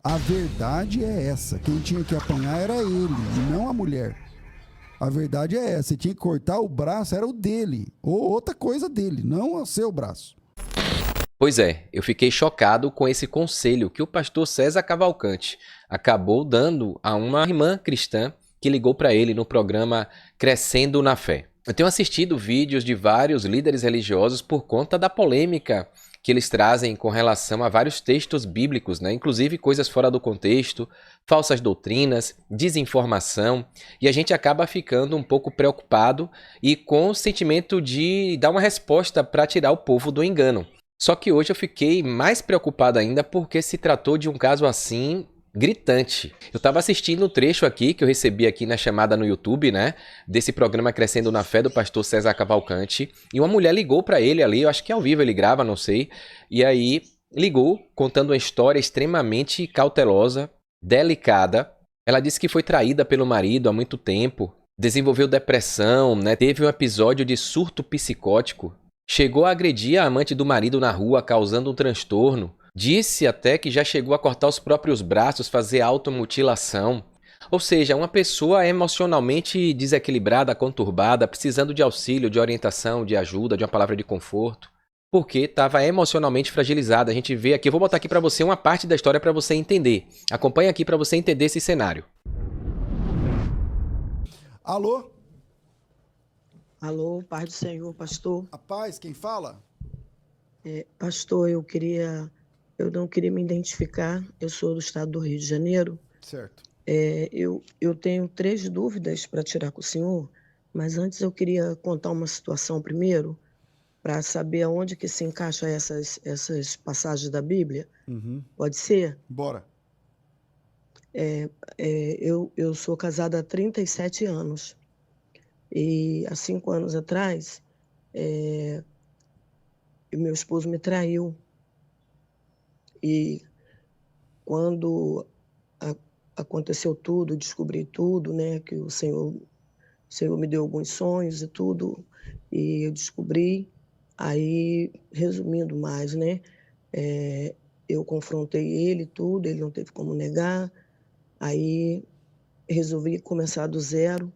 A verdade é essa. Quem tinha que apanhar era ele, não a mulher. A verdade é essa. Você tinha que cortar o braço, era o dele. Ou outra coisa dele, não o seu braço. Pois é, eu fiquei chocado com esse conselho que o pastor César Cavalcante acabou dando a uma irmã cristã que ligou para ele no programa Crescendo na Fé. Eu tenho assistido vídeos de vários líderes religiosos por conta da polêmica que eles trazem com relação a vários textos bíblicos, né? Inclusive coisas fora do contexto, falsas doutrinas, desinformação, e a gente acaba ficando um pouco preocupado e com o sentimento de dar uma resposta para tirar o povo do engano. Só que hoje eu fiquei mais preocupado ainda porque se tratou de um caso assim gritante. Eu estava assistindo um trecho aqui que eu recebi aqui na chamada no YouTube, né, desse programa Crescendo na Fé do pastor César Cavalcante, e uma mulher ligou para ele ali, eu acho que é ao vivo ele grava, não sei, e aí ligou contando uma história extremamente cautelosa, delicada. Ela disse que foi traída pelo marido há muito tempo, desenvolveu depressão, né, teve um episódio de surto psicótico. Chegou a agredir a amante do marido na rua, causando um transtorno. Disse até que já chegou a cortar os próprios braços, fazer automutilação. Ou seja, uma pessoa emocionalmente desequilibrada, conturbada, precisando de auxílio, de orientação, de ajuda, de uma palavra de conforto, porque estava emocionalmente fragilizada. A gente vê aqui, eu vou botar aqui para você uma parte da história para você entender. Acompanhe aqui para você entender esse cenário. Alô? Alô, paz do Senhor, pastor. A paz, quem fala? Pastor, eu não queria me identificar. Eu sou do estado do Rio de Janeiro. Certo. Eu tenho 3 dúvidas para tirar com o senhor, mas antes eu queria contar uma situação primeiro, para saber aonde que se encaixa essas passagens da Bíblia. Uhum. Pode ser? Bora. Eu sou casada há 37 anos e há 5 anos atrás, meu esposo me traiu. E quando a- aconteceu tudo, descobri tudo, né, que o Senhor me deu alguns sonhos e tudo, e eu descobri. Aí, resumindo mais, né, eu confrontei ele tudo, ele não teve como negar. Aí resolvi começar do zero.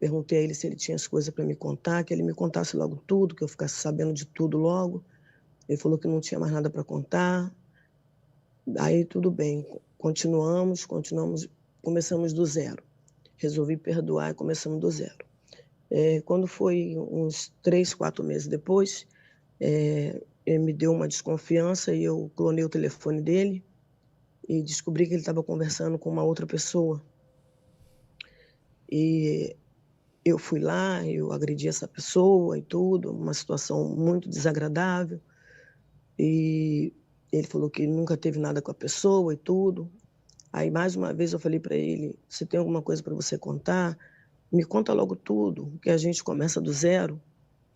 Perguntei a ele se ele tinha as coisas para me contar, que ele me contasse logo tudo, que eu ficasse sabendo de tudo logo. Ele falou que não tinha mais nada para contar. Aí tudo bem, continuamos, começamos do zero. Resolvi perdoar e começamos do zero. Quando foi uns 3, 4 meses depois, ele me deu uma desconfiança e eu clonei o telefone dele e descobri que ele estava conversando com uma outra pessoa. E eu fui lá, eu agredi essa pessoa e tudo, uma situação muito desagradável. E ele falou que nunca teve nada com a pessoa e tudo. Aí, mais uma vez, eu falei para ele: se tem alguma coisa para você contar, me conta logo tudo, que a gente começa do zero.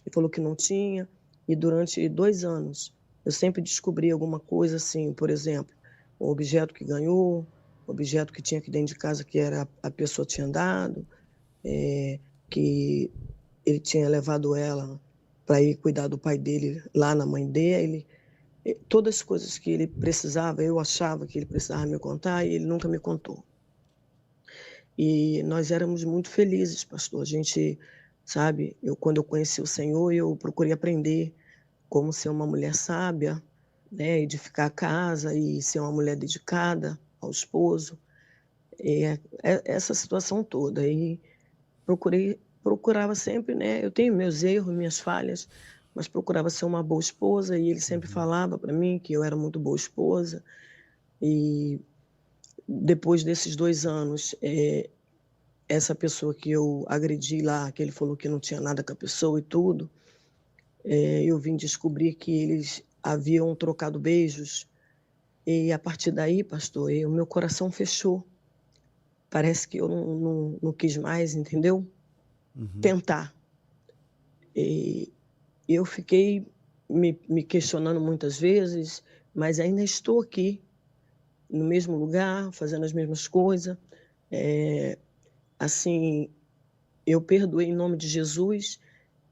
Ele falou que não tinha, e durante 2 anos eu sempre descobri alguma coisa assim, por exemplo, um objeto que ganhou, objeto que tinha aqui dentro de casa que era a pessoa tinha dado, que ele tinha levado ela para ir cuidar do pai dele lá na mãe dele. Todas as coisas que ele precisava, eu achava que ele precisava me contar e ele nunca me contou. E nós éramos muito felizes, pastor. A gente, sabe, quando eu conheci o Senhor, eu procurei aprender como ser uma mulher sábia, né, edificar a casa e ser uma mulher dedicada ao esposo. Essa situação toda. E procurava sempre, né, eu tenho meus erros, minhas falhas, mas procurava ser uma boa esposa e ele sempre Uhum. falava para mim que eu era muito boa esposa. E depois desses 2 anos, essa pessoa que eu agredi lá, que ele falou que não tinha nada com a pessoa e tudo, eu vim descobrir que eles haviam trocado beijos. E a partir daí, pastor, o meu coração fechou. Parece que eu não quis mais, entendeu? Uhum. Tentar. E eu fiquei me questionando muitas vezes, mas ainda estou aqui, no mesmo lugar, fazendo as mesmas coisas. Assim, eu perdoei em nome de Jesus,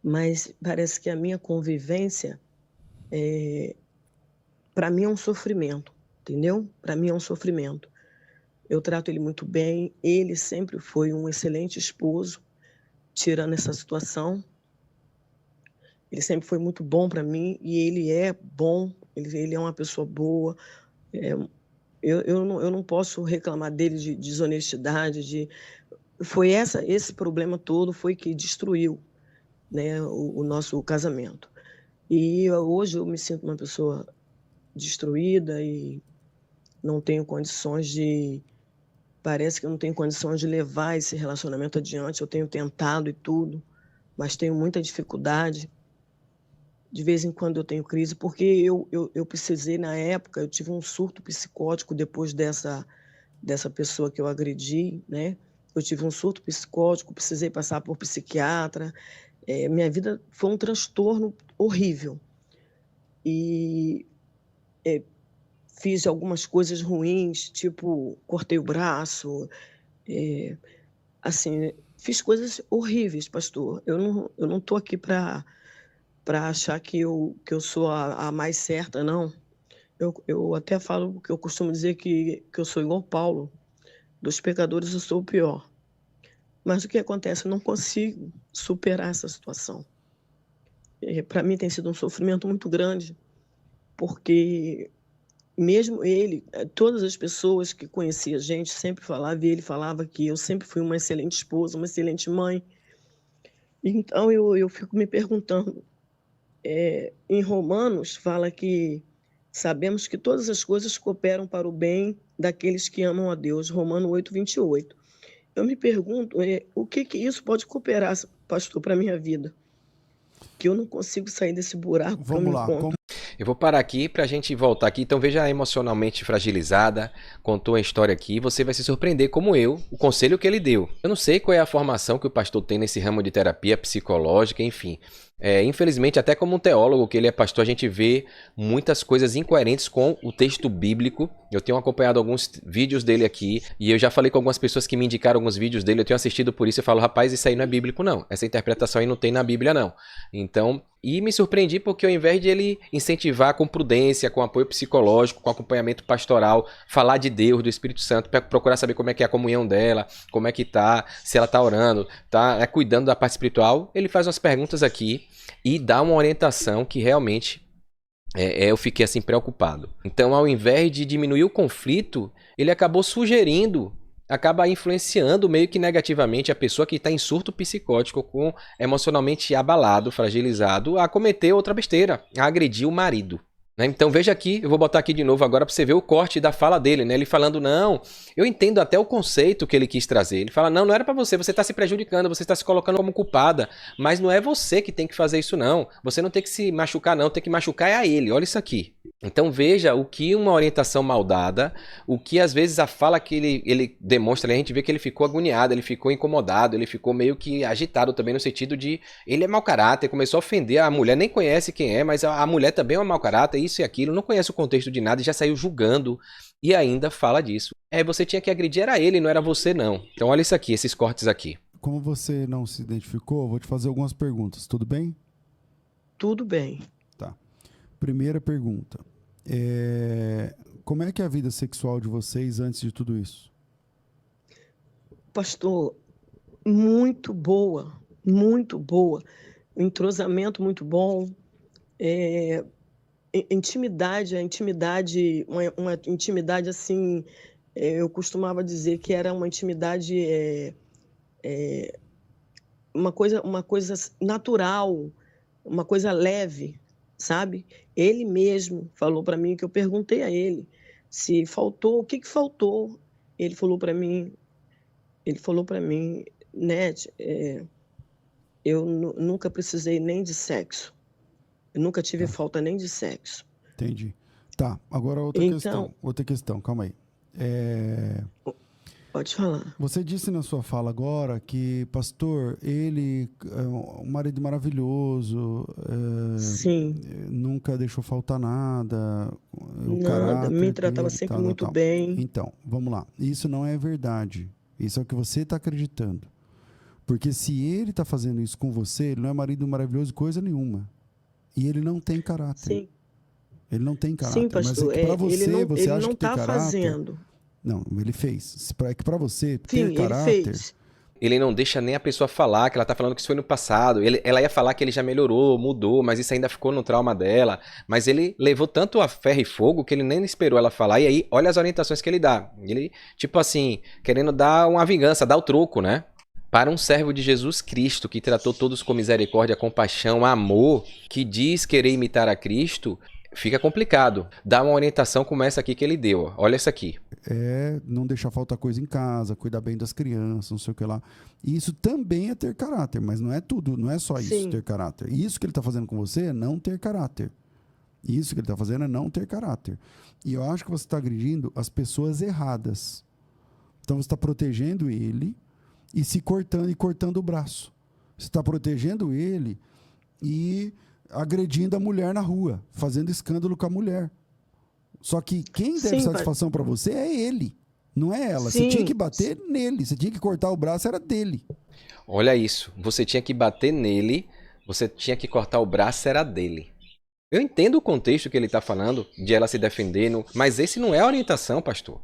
mas parece que a minha convivência, para mim, é um sofrimento. entendeu? Para mim é um sofrimento. Eu trato ele muito bem, ele sempre foi um excelente esposo, tirando essa situação. Ele sempre foi muito bom para mim e ele é bom, ele é uma pessoa boa. É, eu não posso reclamar dele de desonestidade, foi esse problema todo foi que destruiu, né, o nosso casamento. E hoje eu me sinto uma pessoa destruída e não tenho condições parece que eu não tenho condições de levar esse relacionamento adiante. Eu tenho tentado e tudo, mas tenho muita dificuldade. De vez em quando eu tenho crise, porque eu precisei, na época, eu tive um surto psicótico depois dessa pessoa que eu agredi, né? Eu tive um surto psicótico, precisei passar por psiquiatra. Minha vida foi um transtorno horrível. E fiz algumas coisas ruins, tipo, cortei o braço, assim, fiz coisas horríveis, pastor. Eu não estou aqui para achar que eu sou a mais certa, não. Eu até falo que eu costumo dizer que eu sou igual Paulo, dos pecadores eu sou o pior. Mas o que acontece? Eu não consigo superar essa situação. Para mim tem sido um sofrimento muito grande, porque mesmo ele, todas as pessoas que conheciam a gente sempre falavam, e ele falava que eu sempre fui uma excelente esposa, uma excelente mãe. Então eu fico me perguntando, em Romanos fala que sabemos que todas as coisas cooperam para o bem daqueles que amam a Deus, Romano 8:28. Eu me pergunto, o que isso pode cooperar, pastor, para a minha vida? Que eu não consigo sair desse buraco que eu me Vamos lá. encontro. Eu vou parar aqui pra gente voltar aqui. Então veja a emocionalmente fragilizada, contou a história aqui, você vai se surpreender como eu, o conselho que ele deu. Eu não sei qual é a formação que o pastor tem nesse ramo de terapia psicológica, enfim. Infelizmente, até como um teólogo, que ele é pastor, a gente vê muitas coisas incoerentes com o texto bíblico. Eu tenho acompanhado alguns vídeos dele aqui, e eu já falei com algumas pessoas que me indicaram alguns vídeos dele, eu tenho assistido por isso e falo, rapaz, isso aí não é bíblico não, essa interpretação aí não tem na Bíblia não. Então, e me surpreendi porque ao invés de ele incentivar com prudência, com apoio psicológico, com acompanhamento pastoral, falar de Deus, do Espírito Santo, para procurar saber como é que é a comunhão dela, como é que tá, se ela tá orando, tá cuidando da parte espiritual, ele faz umas perguntas aqui e dá uma orientação que realmente eu fiquei assim preocupado. Então, ao invés de diminuir o conflito, ele acabou sugerindo, acaba influenciando meio que negativamente a pessoa que está em surto psicótico, com emocionalmente abalado, fragilizado, a cometer outra besteira, a agredir o marido. Então veja aqui, eu vou botar aqui de novo agora para você ver o corte da fala dele, né? Ele falando, não, eu entendo até o conceito que ele quis trazer. Ele fala, não era para você está se prejudicando, você está se colocando como culpada, mas não é você que tem que fazer isso não. Você não tem que se machucar não, tem que machucar é a ele. Olha isso aqui. Então veja o que uma orientação mal dada, o que às vezes a fala que ele demonstra, a gente vê que ele ficou agoniado, ele ficou incomodado, ele ficou meio que agitado também no sentido de ele é mau caráter, começou a ofender a mulher, nem conhece quem é, mas a mulher também é um mau caráter, isso e aquilo, não conhece o contexto de nada e já saiu julgando e ainda fala disso. Você tinha que agredir, era ele, não era você não. Então olha isso aqui, esses cortes aqui. Como você não se identificou, vou te fazer algumas perguntas, tudo bem? Tudo bem. Tá. Primeira pergunta. Como é que é a vida sexual de vocês antes de tudo isso? Pastor, muito boa, muito boa. Entrosamento muito bom. Intimidade, uma intimidade assim, eu costumava dizer que era uma intimidade, uma coisa natural, uma coisa leve, sabe? Ele mesmo falou para mim, que eu perguntei a ele se faltou, o que faltou. Ele falou para mim, Nete, eu nunca precisei nem de sexo. Eu nunca tive falta nem de sexo. Entendi. Tá, agora outra questão, calma aí. Pode falar. Você disse na sua fala agora que, pastor, ele é um marido maravilhoso, Sim. nunca deixou faltar nada, Nada, me tratava sempre muito bem. Então, vamos lá. Isso não é verdade. Isso é o que você está acreditando. Porque se ele está fazendo isso com você, ele não é marido maravilhoso coisa nenhuma. E ele não tem caráter. Sim. Ele não tem Sim, caráter. Mas é pastor, que para ele você, não, você ele acha não que ter está caráter. fazendo. Não, ele fez. É que para você ter Sim, ele caráter. fez. Ele não deixa nem a pessoa falar, que ela tá falando que isso foi no passado. Ela ia falar que ele já melhorou, mudou, mas isso ainda ficou no trauma dela. Mas ele levou tanto a ferro e fogo que ele nem esperou ela falar. E aí, olha as orientações que ele dá. Ele, tipo assim, querendo dar uma vingança, dar o troco, né? Para um servo de Jesus Cristo, que tratou todos com misericórdia, compaixão, amor, que diz querer imitar a Cristo, fica complicado. Dá uma orientação como essa aqui que ele deu. Ó. Olha essa aqui. Não deixar faltar coisa em casa, cuidar bem das crianças, não sei o que lá. E isso também é ter caráter, mas não é tudo, não é só isso, Sim. ter caráter. Isso que ele está fazendo com você é não ter caráter. Isso que ele está fazendo é não ter caráter. E eu acho que você está agredindo as pessoas erradas. Então você está protegendo ele e se cortando e cortando o braço. Você está protegendo ele e agredindo a mulher na rua, fazendo escândalo com a mulher. Só que quem deve Sim, satisfação para você é ele, não é ela. Você Sim. tinha que bater nele, você tinha que cortar o braço, era dele. Olha isso. Você tinha que bater nele, você tinha que cortar o braço, era dele. Eu entendo o contexto que ele está falando, de ela se defendendo, mas esse não é a orientação, pastor.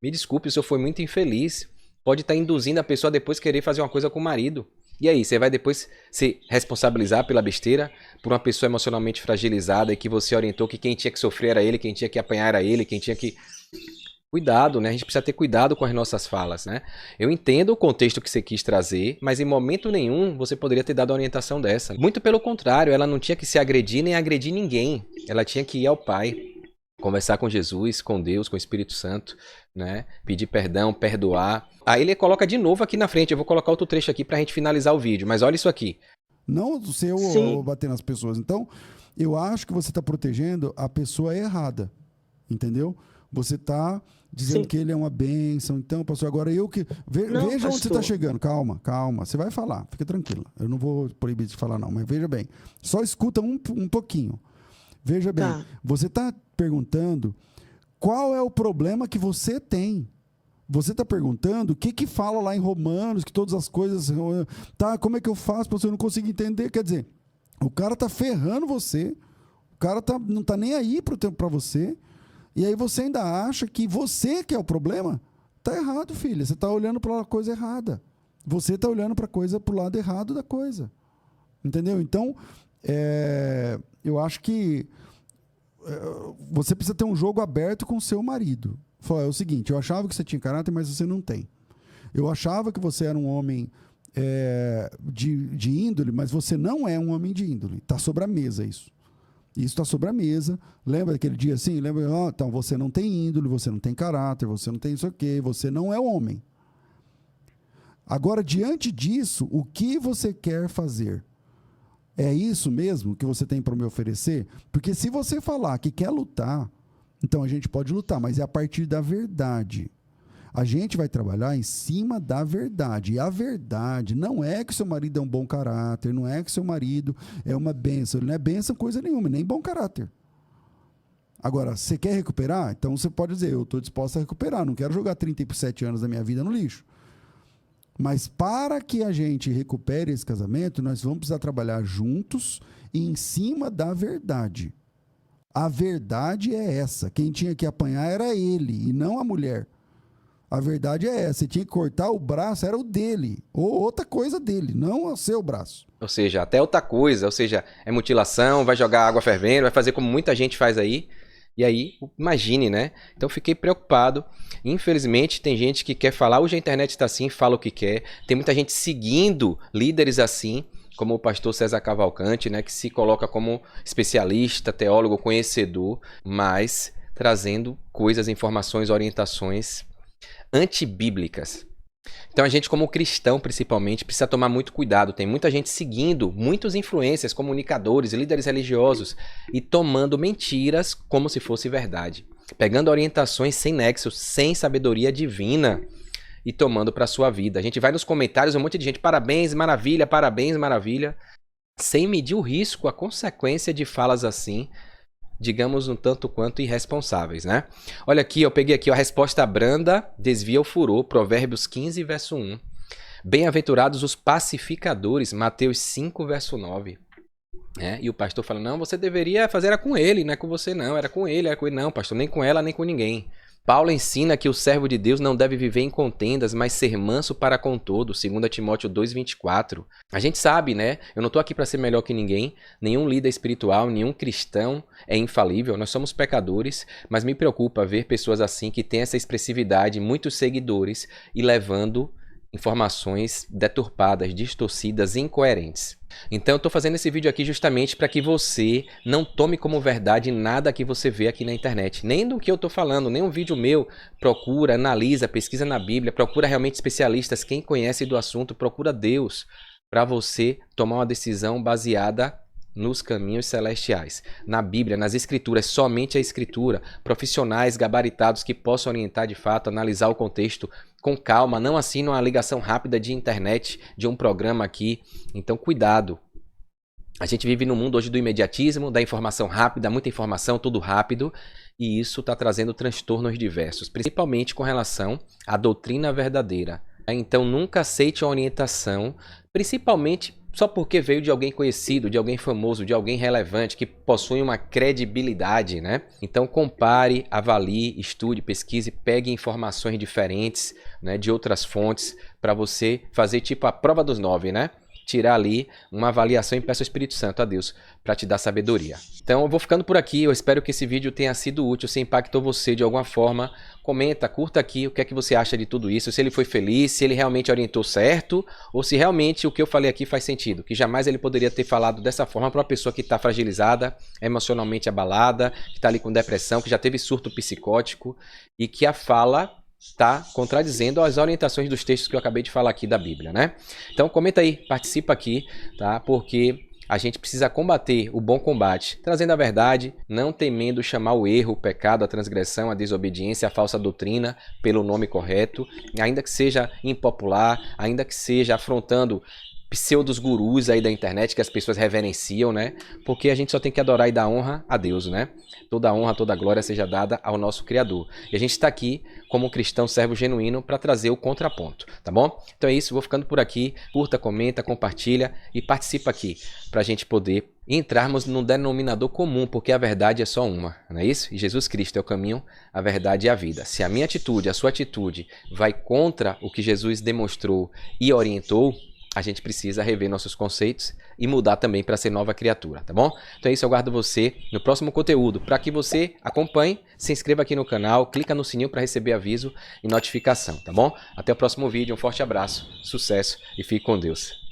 Me desculpe, o senhor foi muito infeliz. Pode estar induzindo a pessoa a depois querer fazer uma coisa com o marido. E aí, você vai depois se responsabilizar pela besteira por uma pessoa emocionalmente fragilizada e que você orientou que quem tinha que sofrer era ele, quem tinha que apanhar era ele, quem tinha que... Cuidado, né? A gente precisa ter cuidado com as nossas falas, né? Eu entendo o contexto que você quis trazer, mas em momento nenhum você poderia ter dado uma orientação dessa. Muito pelo contrário, ela não tinha que se agredir nem agredir ninguém. Ela tinha que ir ao Pai, conversar com Jesus, com Deus, com o Espírito Santo, né? Pedir perdão, perdoar. Aí ele coloca de novo aqui na frente. Eu vou colocar outro trecho aqui pra gente finalizar o vídeo. Mas olha isso aqui. Não o seu Sim. bater nas pessoas. Então, eu acho que você está protegendo a pessoa errada. Entendeu? Você está dizendo Sim. que ele é uma bênção. Então, pastor, agora eu que... Não, veja onde você está pastor. chegando. Calma, calma. Você vai falar. Fica tranquila. Eu não vou proibir de falar, não. Mas veja bem. Só escuta um pouquinho. Veja bem. Tá. Você está perguntando qual é o problema que você tem. Você está perguntando o que fala lá em Romanos, que todas as coisas... Tá, como é que eu faço para você não conseguir entender? Quer dizer, o cara tá ferrando você, o cara não tá nem aí para você, e aí você ainda acha que você que é o problema? Tá errado, filha. Você tá olhando para a coisa errada. Você tá olhando para o lado errado da coisa. Entendeu? Então, eu acho que você precisa ter um jogo aberto com o seu marido. É o seguinte, eu achava que você tinha caráter, mas você não tem. Eu achava que você era um homem de índole, mas você não é um homem de índole. Está sobre a mesa isso. Isso está sobre a mesa. Lembra daquele dia assim? Lembra? Então, você não tem índole, você não tem caráter, você não tem isso aqui, você não é homem. Agora, diante disso, o que você quer fazer? É isso mesmo que você tem para me oferecer? Porque se você falar que quer lutar, então a gente pode lutar, mas é a partir da verdade. A gente vai trabalhar em cima da verdade. E a verdade não é que seu marido é um bom caráter, não é que seu marido é uma bênção. Ele não é bênção coisa nenhuma, nem bom caráter. Agora, você quer recuperar? Então você pode dizer, eu estou disposto a recuperar, não quero jogar 37 anos da minha vida no lixo. Mas para que a gente recupere esse casamento, nós vamos precisar trabalhar juntos e em cima da verdade. A verdade é essa. Quem tinha que apanhar era ele e não a mulher. A verdade é essa. Você tinha que cortar o braço, era o dele. Ou outra coisa dele, não o seu braço. Ou seja, até outra coisa. Ou seja, é mutilação, vai jogar água fervendo, vai fazer como muita gente faz aí. E aí, imagine, né? Então fiquei preocupado. Infelizmente, tem gente que quer falar, hoje a internet está assim, fala o que quer. Tem muita gente seguindo líderes assim, como o pastor César Cavalcante, né? Que se coloca como especialista, teólogo, conhecedor, mas trazendo coisas, informações, orientações antibíblicas. Então a gente, como cristão principalmente, precisa tomar muito cuidado. Tem muita gente seguindo, muitos influencers, comunicadores, líderes religiosos e tomando mentiras como se fosse verdade. Pegando orientações sem nexo, sem sabedoria divina e tomando para sua vida. A gente vai nos comentários, um monte de gente, parabéns, maravilha, sem medir o risco, a consequência de falas assim, digamos um tanto quanto irresponsáveis, né? Olha aqui, eu peguei aqui, a resposta branda desvia o furor, Provérbios 15, verso 1. Bem-aventurados os pacificadores, Mateus 5, verso 9. E o pastor fala, não, você deveria fazer era com ele, não é com você não, era com ele. Não, pastor, nem com ela, nem com ninguém. Paulo ensina que o servo de Deus não deve viver em contendas, mas ser manso para com todos, 2 Timóteo 2,24. A gente sabe, né? Eu não estou aqui para ser melhor que ninguém, nenhum líder espiritual, nenhum cristão é infalível, nós somos pecadores, mas me preocupa ver pessoas assim que têm essa expressividade, muitos seguidores e levando informações deturpadas, distorcidas, incoerentes. Então eu estou fazendo esse vídeo aqui justamente para que você não tome como verdade nada que você vê aqui na internet. Nem do que eu estou falando, nem um vídeo meu. Procura, analisa, pesquisa na Bíblia, procura realmente especialistas, quem conhece do assunto, procura Deus para você tomar uma decisão baseada nos caminhos celestiais, na Bíblia, nas Escrituras, somente a Escritura, profissionais gabaritados que possam orientar de fato, analisar o contexto com calma, não assim numa ligação rápida de internet, de um programa aqui. Então cuidado, a gente vive no mundo hoje do imediatismo, da informação rápida, muita informação, tudo rápido, e isso está trazendo transtornos diversos, principalmente com relação à doutrina verdadeira. Então nunca aceite uma orientação, principalmente só porque veio de alguém conhecido, de alguém famoso, de alguém relevante, que possui uma credibilidade, né? Então compare, avalie, estude, pesquise, pegue informações diferentes, né, de outras fontes, para você fazer tipo a prova dos 9, né? Tirar ali uma avaliação e peça ao Espírito Santo, a Deus, para te dar sabedoria. Então eu vou ficando por aqui, eu espero que esse vídeo tenha sido útil, se impactou você de alguma forma. Comenta, curta aqui o que é que você acha de tudo isso, se ele foi feliz, se ele realmente orientou certo, ou se realmente o que eu falei aqui faz sentido, que jamais ele poderia ter falado dessa forma para uma pessoa que está fragilizada, emocionalmente abalada, que está ali com depressão, que já teve surto psicótico, e que a fala está contradizendo as orientações dos textos que eu acabei de falar aqui da Bíblia, né? Então comenta aí, participa aqui, tá? Porque a gente precisa combater o bom combate, trazendo a verdade, não temendo chamar o erro, o pecado, a transgressão, a desobediência, a falsa doutrina pelo nome correto, ainda que seja impopular, ainda que seja afrontando pseudos gurus aí da internet que as pessoas reverenciam, né? Porque a gente só tem que adorar e dar honra a Deus, né? Toda honra, toda glória seja dada ao nosso Criador. E a gente está aqui como um cristão servo genuíno para trazer o contraponto, tá bom? Então é isso, vou ficando por aqui. Curta, comenta, compartilha e participa aqui para a gente poder entrarmos num denominador comum, porque a verdade é só uma, não é isso? E Jesus Cristo é o caminho, a verdade e a vida. Se a minha atitude, a sua atitude vai contra o que Jesus demonstrou e orientou, a gente precisa rever nossos conceitos e mudar também para ser nova criatura, tá bom? Então é isso, eu aguardo você no próximo conteúdo. Para que você acompanhe, se inscreva aqui no canal, clica no sininho para receber aviso e notificação, tá bom? Até o próximo vídeo, um forte abraço, sucesso e fique com Deus.